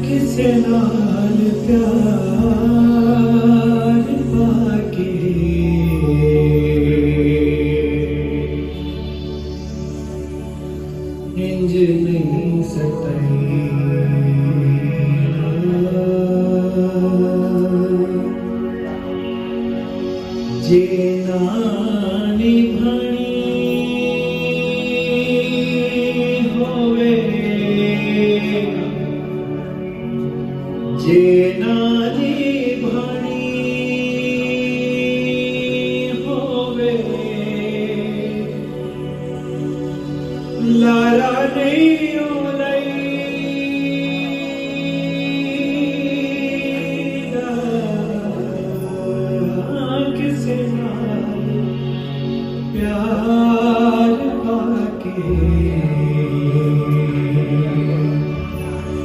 किसे नाल प्यार पाके इंज नहीं सताई जे ना निभानी होवे जे ना